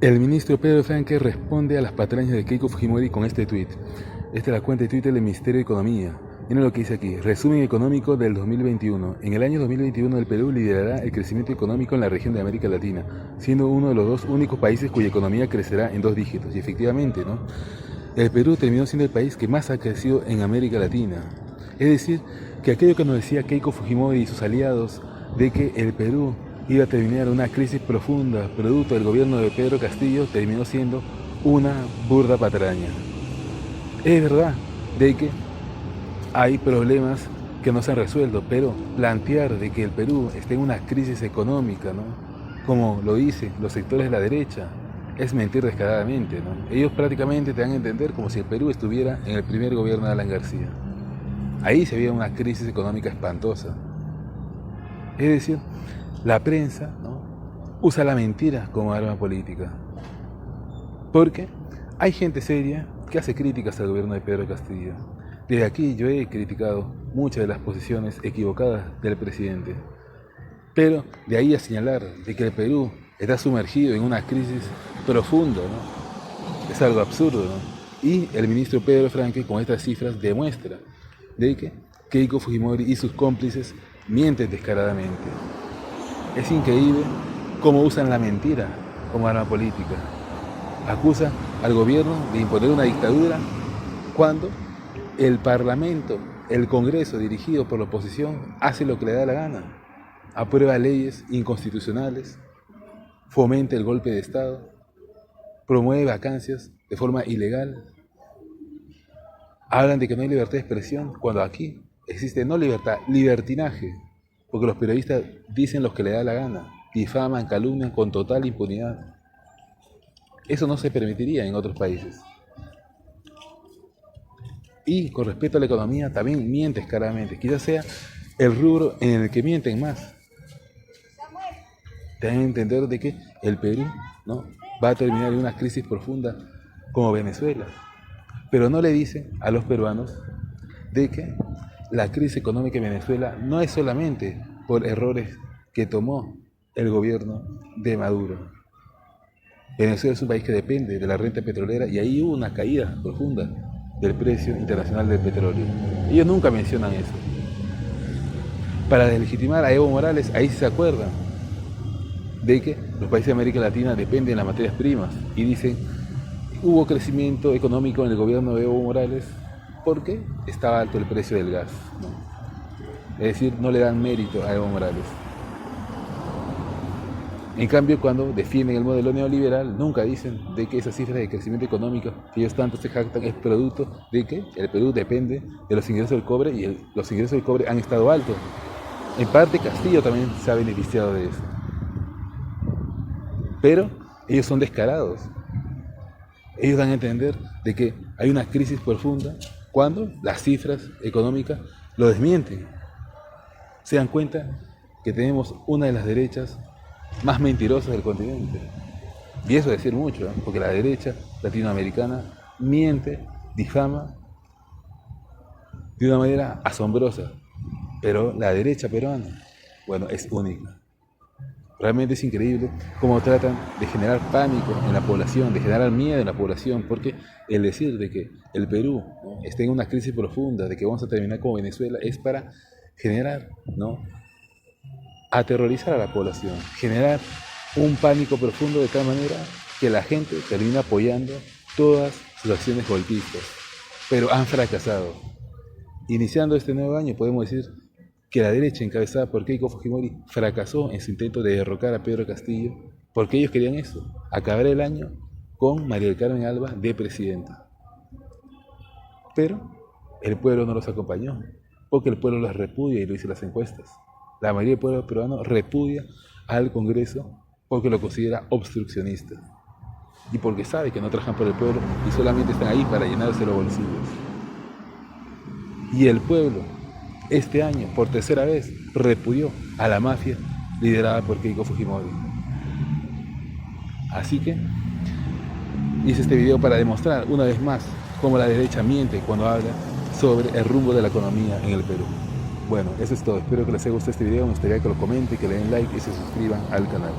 El ministro Pedro Franque responde a las patrañas de Keiko Fujimori con este tuit. Esta es la cuenta de Twitter del Ministerio de Economía. Miren lo que dice aquí. Resumen económico del 2021. En el año 2021 el Perú liderará el crecimiento económico en la región de América Latina, siendo uno de los dos únicos países cuya economía crecerá en 2 dígitos. Y efectivamente, ¿no? El Perú terminó siendo el país que más ha crecido en América Latina. Es decir, que aquello que nos decía Keiko Fujimori y sus aliados de que el Perú iba a terminar una crisis profunda producto del gobierno de Pedro Castillo terminó siendo una burda patraña. Es verdad de que hay problemas que no se han resuelto, pero plantear de que el Perú esté en una crisis económica, ¿no?, como lo dicen los sectores de la derecha, es mentir descaradamente, ¿no? Ellos prácticamente te dan a entender como si el Perú estuviera en el primer gobierno de Alan García. Ahí se veía una crisis económica espantosa. Es decir, la prensa, ¿no?, usa la mentira como arma política. Porque hay gente seria que hace críticas al gobierno de Pedro Castillo. Desde aquí yo he criticado muchas de las posiciones equivocadas del presidente. Pero de ahí a señalar de que el Perú está sumergido en una crisis profunda, ¿no?, es algo absurdo, ¿no? Y el ministro Pedro Franque con estas cifras demuestra de que Keiko Fujimori y sus cómplices mienten descaradamente. Es increíble cómo usan la mentira como arma política. Acusan al gobierno de imponer una dictadura cuando el Parlamento, el Congreso dirigido por la oposición, hace lo que le da la gana. Aprueba leyes inconstitucionales, fomenta el golpe de Estado, promueve vacancias de forma ilegal. Hablan de que no hay libertad de expresión cuando aquí existe no libertad, libertinaje. Porque los periodistas dicen lo que les da la gana, difaman, calumnian con total impunidad. Eso no se permitiría en otros países. Y con respecto a la economía, también mientes claramente. Quizás sea el rubro en el que mienten más. Te dan a entender de que el Perú, ¿no?, va a terminar en una crisis profunda como Venezuela. Pero no le dicen a los peruanos de que la crisis económica en Venezuela no es solamente por errores que tomó el gobierno de Maduro. Venezuela es un país que depende de la renta petrolera y ahí hubo una caída profunda del precio internacional del petróleo. Ellos nunca mencionan eso. Para deslegitimar a Evo Morales, ahí sí se acuerdan de que los países de América Latina dependen de las materias primas y dicen hubo crecimiento económico en el gobierno de Evo Morales porque estaba alto el precio del gas, ¿no? Es decir, no le dan mérito a Evo Morales. En cambio, cuando defienden el modelo neoliberal, nunca dicen de que esas cifras de crecimiento económico que ellos tanto se jactan es producto de que el Perú depende de los ingresos del cobre y los ingresos del cobre han estado altos. En parte Castillo también se ha beneficiado de eso. Pero ellos son descarados. Ellos dan a entender de que hay una crisis profunda cuando las cifras económicas lo desmienten. Se dan cuenta que tenemos una de las derechas más mentirosas del continente. Y eso es decir mucho, ¿eh? Porque la derecha latinoamericana miente, difama de una manera asombrosa. Pero la derecha peruana, bueno, es única. Realmente es increíble cómo tratan de generar pánico en la población, de generar miedo en la población, porque el decir de que el Perú, ¿no?, está en una crisis profunda, de que vamos a terminar como Venezuela, es para generar, ¿no?, aterrorizar a la población, generar un pánico profundo de tal manera que la gente termina apoyando todas sus acciones golpistas. Pero han fracasado. Iniciando este nuevo año podemos decir que la derecha encabezada por Keiko Fujimori fracasó en su intento de derrocar a Pedro Castillo porque ellos querían eso, acabar el año con María del Carmen Alba de presidenta. Pero el pueblo no los acompañó, porque el pueblo los repudia y lo dicen las encuestas. La mayoría del pueblo peruano repudia al Congreso porque lo considera obstruccionista y porque sabe que no trabajan por el pueblo y solamente están ahí para llenarse los bolsillos. Y el pueblo este año, por tercera vez, repudió a la mafia liderada por Keiko Fujimori. Así que hice este video para demostrar una vez más cómo la derecha miente cuando habla sobre el rumbo de la economía en el Perú. Bueno, eso es todo. Espero que les haya gustado este video. Me gustaría que lo comenten, que le den like y se suscriban al canal.